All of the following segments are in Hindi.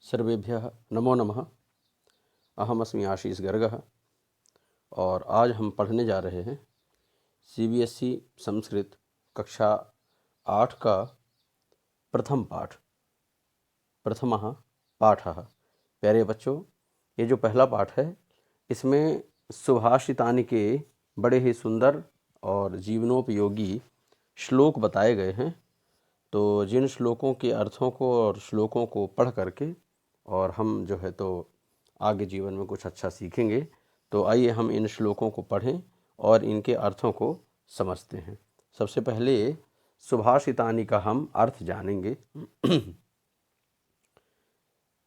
सर्वेभ्यः नमो नमः। अहमस्मि आशीष गर्गः और आज हम पढ़ने जा रहे हैं CBSE संस्कृत कक्षा 8 का प्रथम पाठ, प्रथमः पाठः। प्यारे बच्चों, ये जो पहला पाठ है इसमें सुभाषितानि के बड़े ही सुंदर और जीवनोपयोगी श्लोक बताए गए हैं। तो जिन श्लोकों के अर्थों को और श्लोकों को पढ़ करके और हम जो है तो आगे जीवन में कुछ अच्छा सीखेंगे। तो आइए हम इन श्लोकों को पढ़ें और इनके अर्थों को समझते हैं। सबसे पहले सुभाषितानि का हम अर्थ जानेंगे।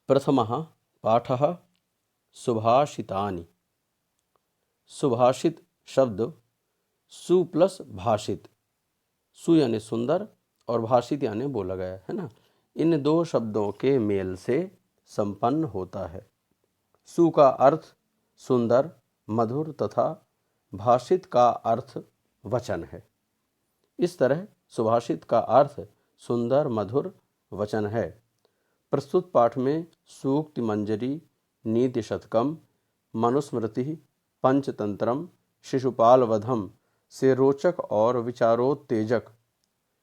प्रथमः पाठः सुभाषितानि। सुभाषित शब्द सु प्लस भाषित, सु यानी सुंदर और भाषित यानी बोला गया है ना, इन दो शब्दों के मेल से संपन्न होता है। सु का अर्थ सुंदर, मधुर तथा भाषित का अर्थ वचन है। इस तरह सुभाषित का अर्थ सुंदर, मधुर वचन है। प्रस्तुत पाठ में सूक्ति मंजरी, नीति शतकम, मनुस्मृति, पंचतंत्रम, शिशुपाल वधम से रोचक और विचारोत्तेजक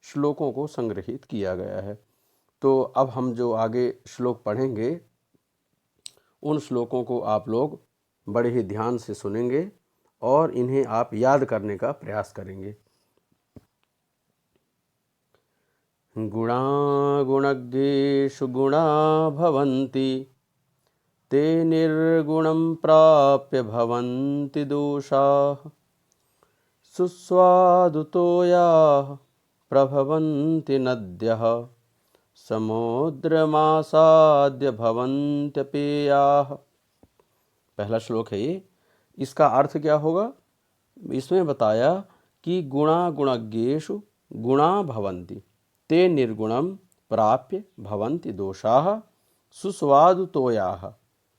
श्लोकों को संग्रहित किया गया है। तो अब हम जो आगे श्लोक पढ़ेंगे उन श्लोकों को आप लोग बड़े ही ध्यान से सुनेंगे और इन्हें आप याद करने का प्रयास करेंगे। गुणा गुणज्ञेषु गुणा भवन्ति, ते निर्गुणं प्राप्य भवन्ति दोषाः। सुस्वादुतोयाः प्रभवन्ति नद्यः, समुद्रमासाद्य भवन्त्यपेयाः। पहला श्लोक है ये। इसका अर्थ क्या होगा? इसमें बताया कि गुणा गुणज्ञेषु गुणा भवन्ति, ते निर्गुणं प्राप्य भवन्ति दोषाः। सुस्वादुतोयाः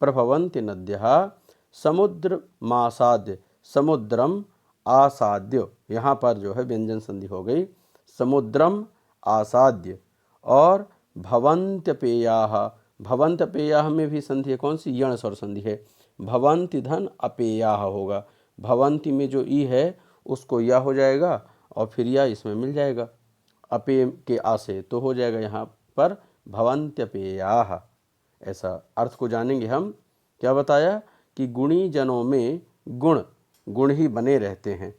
प्रभवन्ति नद्यः, समुद्रमासाद्य, समुद्रम आसाद्य, यहाँ पर जो है व्यंजन संधि हो गई, समुद्रम आसाद्य। और भवन्त्यपेयाः, भवन्त्यपेयाः में भी संधि है, कौन सी? यण स्वर संधि है। भवन्ति धन अपेयाः होगा। भवन्ति में जो ई है उसको या हो जाएगा और फिर या इसमें मिल जाएगा अपेय के आ से, तो हो जाएगा यहाँ पर भवन्त्यपेयाः। ऐसा अर्थ को जानेंगे हम। क्या बताया कि गुणी जनों में गुण गुण ही बने रहते हैं,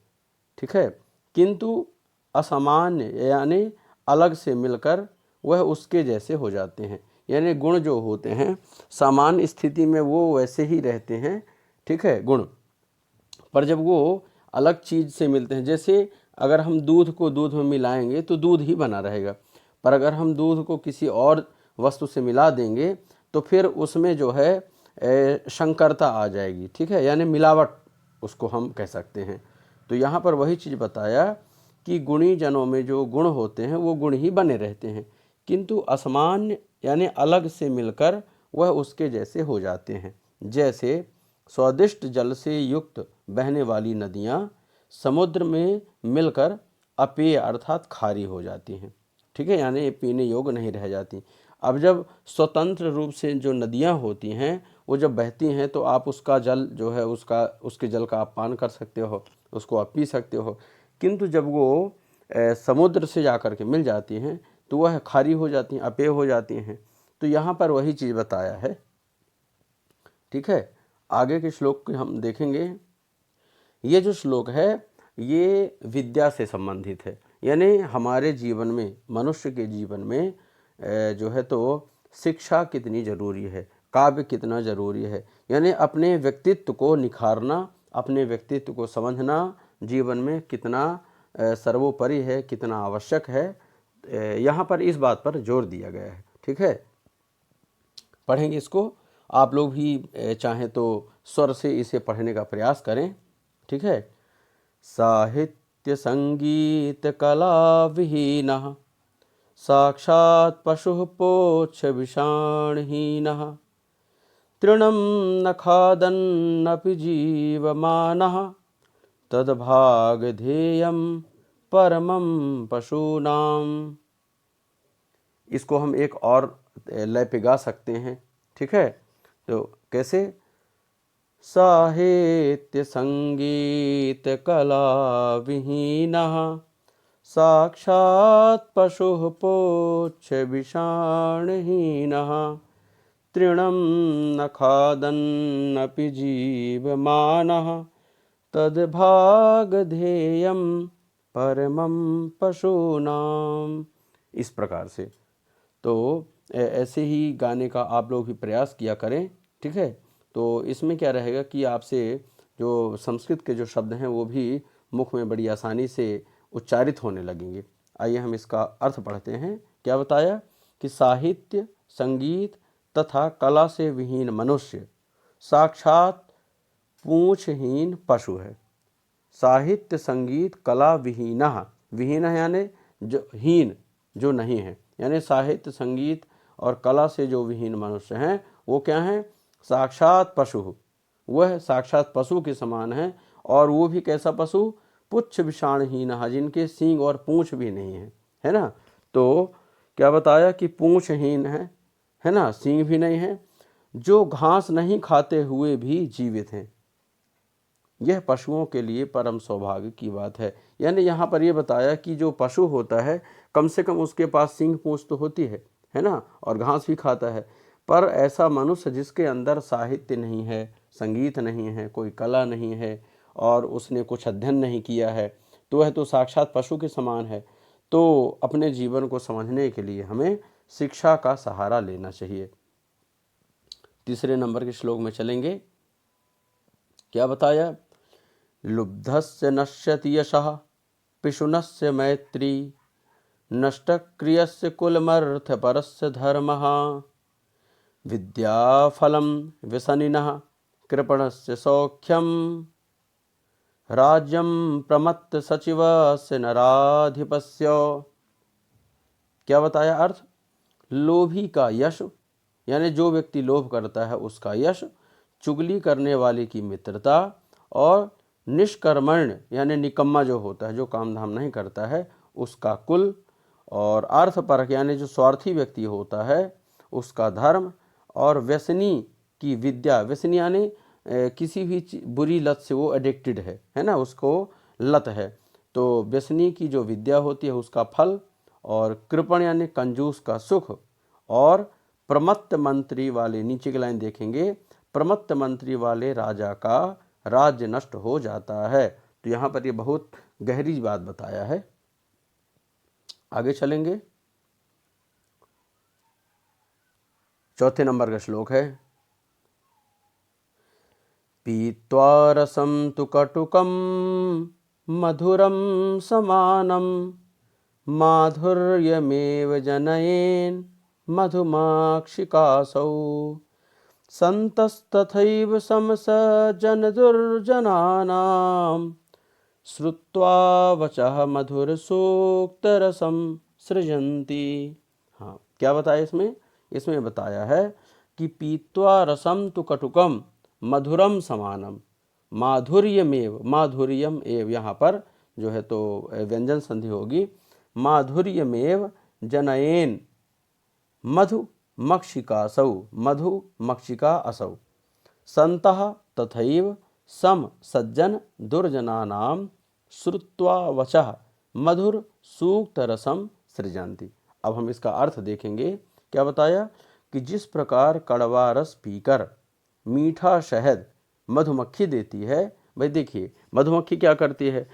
ठीक है, किंतु असामान्य यानी अलग से मिलकर वह उसके जैसे हो जाते हैं। यानी गुण जो होते हैं सामान्य स्थिति में वो वैसे ही रहते हैं, ठीक है, गुण, पर जब वो अलग चीज़ से मिलते हैं, जैसे अगर हम दूध को दूध में मिलाएंगे तो दूध ही बना रहेगा, पर अगर हम दूध को किसी और वस्तु से मिला देंगे तो फिर उसमें जो है शंकरता आ जाएगी, ठीक है, यानी मिलावट उसको हम कह सकते हैं। तो यहाँ पर वही चीज़ बताया कि गुणी जनों में जो गुण होते हैं वो गुण ही बने रहते हैं, किंतु असामान्य यानी अलग से मिलकर वह उसके जैसे हो जाते हैं। जैसे स्वादिष्ट जल से युक्त बहने वाली नदियाँ समुद्र में मिलकर अपेय अर्थात खारी हो जाती हैं, ठीक है, यानी पीने योग्य नहीं रह जाती। अब जब स्वतंत्र रूप से जो नदियाँ होती हैं वो जब बहती हैं तो आप उसका जल जो है उसके जल का आप पान कर सकते हो, उसको आप पी सकते हो, किंतु जब वो समुद्र से जा कर के मिल जाती हैं तो वह खारी हो जाती हैं, अपेय हो जाती हैं। तो यहाँ पर वही चीज़ बताया है, ठीक है। आगे के श्लोक को हम देखेंगे। ये जो श्लोक है ये विद्या से संबंधित है, यानी हमारे जीवन में, मनुष्य के जीवन में जो है तो शिक्षा कितनी ज़रूरी है, काव्य कितना ज़रूरी है, यानी अपने व्यक्तित्व को निखारना, अपने व्यक्तित्व को समझना जीवन में कितना सर्वोपरि है, कितना आवश्यक है, यहाँ पर इस बात पर जोर दिया गया है, ठीक है। पढ़ेंगे इसको, आप लोग भी चाहें तो स्वर से इसे पढ़ने का प्रयास करें, ठीक है। साहित्य संगीत कला विहीनः, साक्षात् पशुः पोच्छ विषाणहीनः, तृणं न खादन्नपि जीवमानः, तद्भागधेयं परमं पशूनाम्। इसको हम एक और लय पे गा सकते हैं। ठीक है। तो कैसे? साहित्य संगीत कला विहीनः साक्षात् पशुः पोच्छ विषाणहीनः तृणं न खादन्नपि जीवमानः तद्भागधेयं परमं पशूनाम। इस प्रकार से तो ऐसे ही गाने का आप लोग भी प्रयास किया करें, ठीक है। तो इसमें क्या रहेगा कि आपसे जो संस्कृत के जो शब्द हैं वो भी मुख में बड़ी आसानी से उच्चारित होने लगेंगे। आइए हम इसका अर्थ पढ़ते हैं। क्या बताया कि साहित्य संगीत तथा कला से विहीन मनुष्य साक्षात पूंछहीन पशु है। साहित्य संगीत कला विहीनः, विहीन यानी जो हीन, जो नहीं है, यानी साहित्य संगीत और कला से जो विहीन मनुष्य हैं वो क्या हैं? साक्षात पशु, वह साक्षात पशु के समान है। और वो भी कैसा पशु? पुच्छ विषाणहीन, जिनके सींग और पूंछ भी नहीं है ना। तो क्या बताया कि पूंछहीन है ना, सींग भी नहीं है, जो घास नहीं खाते हुए भी जीवित हैं। यह पशुओं के लिए परम सौभाग्य की बात है। यानी यहाँ पर यह बताया कि जो पशु होता है कम से कम उसके पास सींग पूंछ तो होती है ना, और घास भी खाता है। पर ऐसा मनुष्य जिसके अंदर साहित्य नहीं है, संगीत नहीं है, कोई कला नहीं है और उसने कुछ अध्ययन नहीं किया है, तो वह तो साक्षात पशु के समान है। तो अपने जीवन को समझने के लिए हमें शिक्षा का सहारा लेना चाहिए। तीसरे नंबर के श्लोक में चलेंगे। क्या बताया? लुब्धस्य नश्यति यशः पिशुनस्य मैत्री नष्टक्रियस्य कुलमर्थपरस्य धर्मः विद्याफलं व्यसनिनः कृपणस्य सौख्यं राज्यं प्रमत्त सचिवस्य नराधिपस्य। क्या बताया अर्थ? लोभी का यश, यानी जो व्यक्ति लोभ करता है उसका यश, चुगली करने वाले की मित्रता, और निष्कर्मण्य यानी निकम्मा जो होता है, जो काम धाम नहीं करता है, उसका कुल, और अर्थपरक यानी जो स्वार्थी व्यक्ति होता है उसका धर्म, और व्यसनी की विद्या, व्यसनी यानी किसी भी बुरी लत से वो एडिक्टेड है ना, उसको लत है। तो व्यसनी की जो विद्या होती है उसका फल, और कृपण यानी कंजूस का सुख, और प्रमत्त मंत्री वाले, नीचे की लाइन देखेंगे, प्रमत्त मंत्री वाले राजा का राज्य नष्ट हो जाता है। तो यहाँ पर ये बहुत गहरी बात बताया है। आगे चलेंगे। चौथे नंबर का श्लोक है। पीत्वा रसं तु कटुकं मधुरं समानं माधुर्यमेव जनयेन् मधुमाक्षिकासौ सन्तस्तथैव समसजन दुर्जनानां श्रुत्वा वचः मधुरसूक्तरसं सृजन्ति। हाँ, क्या बताया इसमें? इसमें बताया है कि पीत्वा रसम तु कटुकम मधुरम समानम माधुर्यमेव, माधुर्यम एव, यहाँ पर जो है तो व्यंजन संधि होगी, माधुर्यमेव जनयेन मधु मक्षिकासौ, मधु मक्षिका असौ संतः तथैव सम सज्जन दुर्जनानां श्रुत्वा वचः मधुर सूक्त रसम सृजन्ति। अब हम इसका अर्थ देखेंगे। क्या बताया कि जिस प्रकार कड़वा रस पीकर मीठा शहद मधुमक्खी देती है, भाई देखिए मधुमक्खी क्या करती है,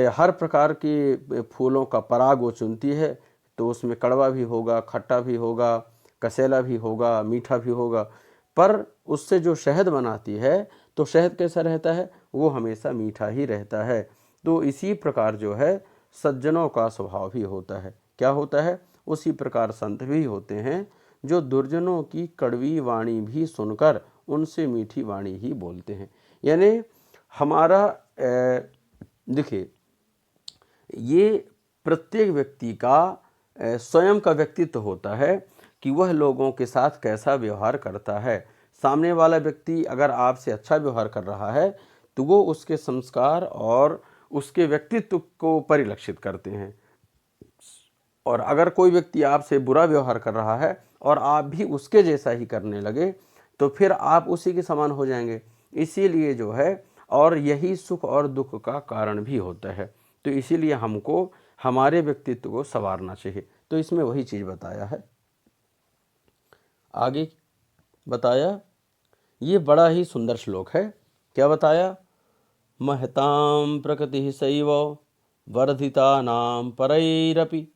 हर प्रकार के फूलों का पराग वो चुनती है, तो उसमें कड़वा भी होगा, खट्टा भी होगा, कसेला भी होगा, मीठा भी होगा, पर उससे जो शहद बनाती है तो शहद कैसा रहता है? वो हमेशा मीठा ही रहता है। तो इसी प्रकार जो है सज्जनों का स्वभाव भी होता है। क्या होता है? उसी प्रकार संत भी होते हैं जो दुर्जनों की कड़वी वाणी भी सुनकर उनसे मीठी वाणी ही बोलते हैं। यानी हमारा देखिए ये प्रत्येक व्यक्ति का स्वयं का व्यक्तित्व होता है कि वह लोगों के साथ कैसा व्यवहार करता है। सामने वाला व्यक्ति अगर आपसे अच्छा व्यवहार कर रहा है तो वो उसके संस्कार और उसके व्यक्तित्व को परिलक्षित करते हैं। और अगर कोई व्यक्ति आपसे बुरा व्यवहार कर रहा है और आप भी उसके जैसा ही करने लगे तो फिर आप उसी के समान हो जाएंगे। इसीलिए जो है, और यही सुख और दुख का कारण भी होता है। तो इसीलिए हमको हमारे व्यक्तित्व को संवारना चाहिए। तो इसमें वही चीज़ बताया है। आगे बताया, ये बड़ा ही सुंदर श्लोक है। क्या बताया? महतां प्रकृति सैव वर्धितानां परैरपि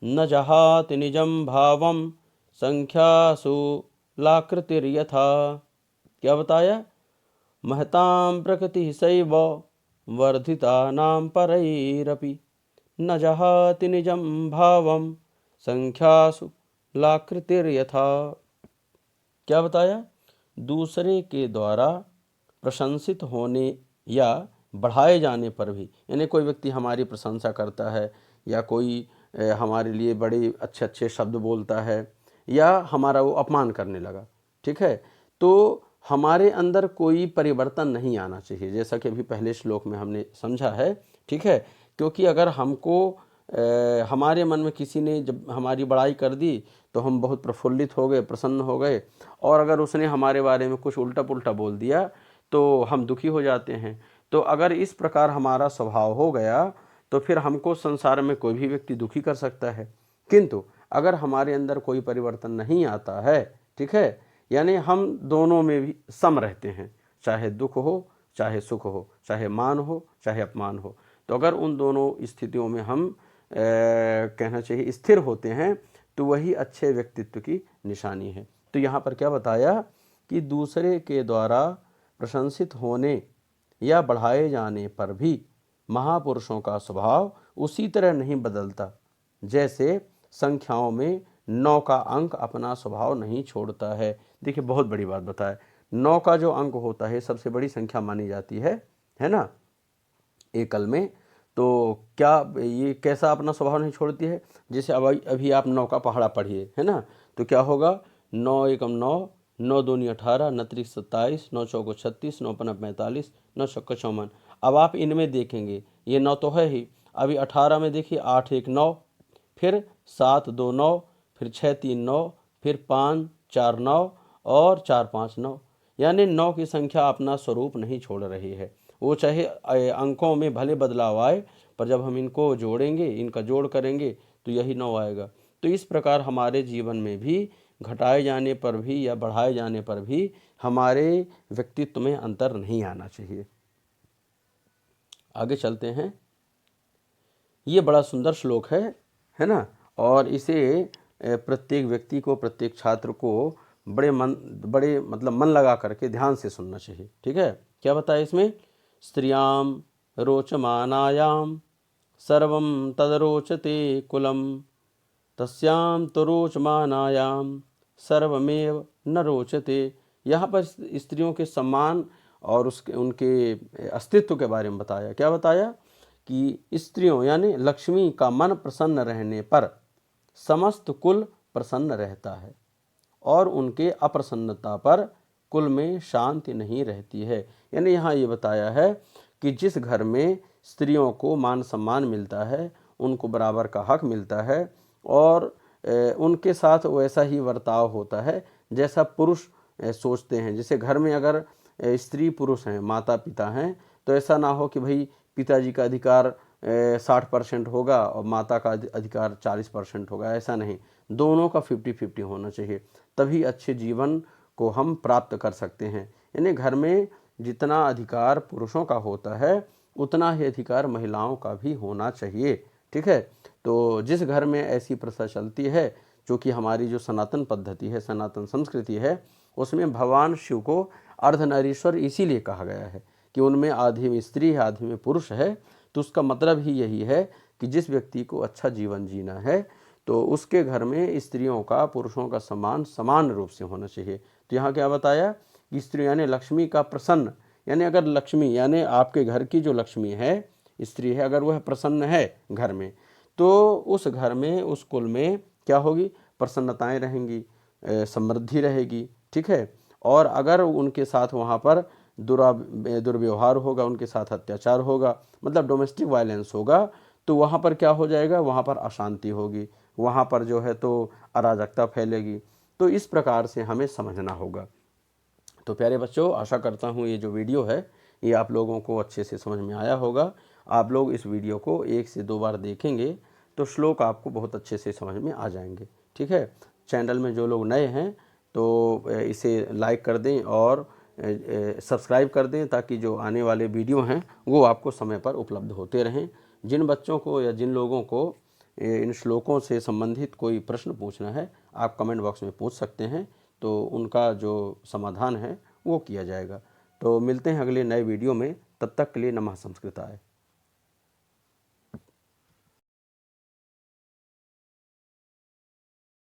न जहाति निजं भावं संख्यासु लाकृतिर्यथा। क्या बताया? महतां प्रकृति सैव वर्धितानां परैरपि न जहाति निजं भावं संख्यासु लाकृतिर्यथा। क्या बताया? दूसरे के द्वारा प्रशंसित होने या बढ़ाए जाने पर भी, यानी कोई व्यक्ति हमारी प्रशंसा करता है या कोई हमारे लिए बड़े अच्छे अच्छे शब्द बोलता है या हमारा वो अपमान करने लगा, ठीक है, तो हमारे अंदर कोई परिवर्तन नहीं आना चाहिए, जैसा कि अभी पहले श्लोक में हमने समझा है, ठीक है। क्योंकि अगर हमको हमारे मन में किसी ने जब हमारी बड़ाई कर दी तो हम बहुत प्रफुल्लित हो गए, प्रसन्न हो गए, और अगर उसने हमारे बारे में कुछ उल्टा पुल्टा बोल दिया तो हम दुखी हो जाते हैं। तो अगर इस प्रकार हमारा स्वभाव हो गया तो फिर हमको संसार में कोई भी व्यक्ति दुखी कर सकता है। किंतु अगर हमारे अंदर कोई परिवर्तन नहीं आता है, ठीक है, यानी हम दोनों में भी सम रहते हैं, चाहे दुख हो चाहे सुख हो, चाहे मान हो चाहे अपमान हो, तो अगर उन दोनों स्थितियों में हम कहना चाहिए स्थिर होते हैं तो वही अच्छे व्यक्तित्व की निशानी है। तो यहाँ पर क्या बताया कि दूसरे के द्वारा प्रशंसित होने या बढ़ाए जाने पर भी महापुरुषों का स्वभाव उसी तरह नहीं बदलता जैसे संख्याओं में 9 का अंक अपना स्वभाव नहीं छोड़ता है। देखिए बहुत बड़ी बात बताए, 9 का जो अंक होता है सबसे बड़ी संख्या मानी जाती है ना, एकल में। तो क्या ये कैसा अपना स्वभाव नहीं छोड़ती है? जैसे अभी आप 9 का पहाड़ा पढ़िए, है ना, तो क्या होगा? 9 एकम 9, 9 दूनी 18, 9 त्रिक 27, 9 चौको 36, 9 पंजा 45, 9 छक्का 54। अब आप इनमें देखेंगे ये 9 तो है ही, अभी 18 में देखिए 8 1 9, फिर 7 2 9, फिर 6 3 9, फिर 5 4 9 और 4 5 9, यानी 9 की संख्या अपना स्वरूप नहीं छोड़ रही है। वो चाहे अंकों में भले बदलाव आए पर जब हम इनको जोड़ेंगे, इनका जोड़ करेंगे तो यही 9 आएगा। तो इस प्रकार हमारे जीवन में भी घटाए जाने पर भी या बढ़ाए जाने पर भी हमारे व्यक्तित्व में अंतर नहीं आना चाहिए। आगे चलते हैं। ये बड़ा सुंदर श्लोक है ना, और इसे प्रत्येक व्यक्ति को, प्रत्येक छात्र को बड़े मतलब मन लगा करके ध्यान से सुनना चाहिए, ठीक है। क्या बताया इसमें? स्त्रियां रोचमानायां सर्वं तदरोचते कुलम तस्यां तो रोचमानायां सर्वमेव न रोचते। यहाँ पर स्त्रियों के सम्मान और उनके अस्तित्व के बारे में बताया। क्या बताया? कि स्त्रियों यानी लक्ष्मी का मन प्रसन्न रहने पर समस्त कुल प्रसन्न रहता है और उनके अप्रसन्नता पर कुल में शांति नहीं रहती है। यानी यहाँ ये बताया है कि जिस घर में स्त्रियों को मान सम्मान मिलता है, उनको बराबर का हक मिलता है और उनके साथ वैसा ही बर्ताव होता है जैसा पुरुष सोचते हैं। जैसे घर में अगर स्त्री पुरुष हैं, माता पिता हैं, तो ऐसा ना हो कि भाई पिताजी का अधिकार 60% होगा और माता का अधिकार 40% होगा, ऐसा नहीं। दोनों का 50-50 होना चाहिए, तभी अच्छे जीवन को हम प्राप्त कर सकते हैं। यानी घर में जितना अधिकार पुरुषों का होता है उतना ही अधिकार महिलाओं का भी होना चाहिए, ठीक है। तो जिस घर में ऐसी प्रथा चलती है, जो कि हमारी जो सनातन पद्धति है, सनातन संस्कृति है, उसमें भगवान शिव को अर्धनारीश्वर इसीलिए कहा गया है कि उनमें आधी में स्त्री है, आधी में पुरुष है। तो उसका मतलब ही यही है कि जिस व्यक्ति को अच्छा जीवन जीना है तो उसके घर में स्त्रियों का पुरुषों का सम्मान समान रूप से होना चाहिए। तो यहाँ क्या बताया कि स्त्री यानी लक्ष्मी का प्रसन्न, यानी अगर लक्ष्मी यानी आपके घर की जो लक्ष्मी है, स्त्री है, अगर वह प्रसन्न है घर में, तो उस घर में, उस कुल में क्या होगी? प्रसन्नताएं रहेंगी, समृद्धि रहेगी, ठीक है। और अगर उनके साथ वहाँ पर दुर्व्यवहार होगा, उनके साथ अत्याचार होगा, मतलब डोमेस्टिक वायलेंस होगा, तो वहाँ पर क्या हो जाएगा, वहाँ पर अशांति होगी, वहाँ पर जो है तो अराजकता फैलेगी। तो इस प्रकार से हमें समझना होगा। तो प्यारे बच्चों, आशा करता हूँ ये जो वीडियो है ये आप लोगों को अच्छे से समझ में आया होगा। आप लोग इस वीडियो को 1 से 2 बार देखेंगे तो श्लोक आपको बहुत अच्छे से समझ में आ जाएंगे। ठीक है, चैनल में जो लोग नए हैं तो इसे लाइक कर दें और सब्सक्राइब कर दें, ताकि जो आने वाले वीडियो हैं वो आपको समय पर उपलब्ध होते रहें। जिन बच्चों को या जिन लोगों को इन श्लोकों से संबंधित कोई प्रश्न पूछना है, आप कमेंट बॉक्स में पूछ सकते हैं, तो उनका जो समाधान है वो किया जाएगा। तो मिलते हैं अगले नए वीडियो में, तब तक के लिए नमः संस्कृताय।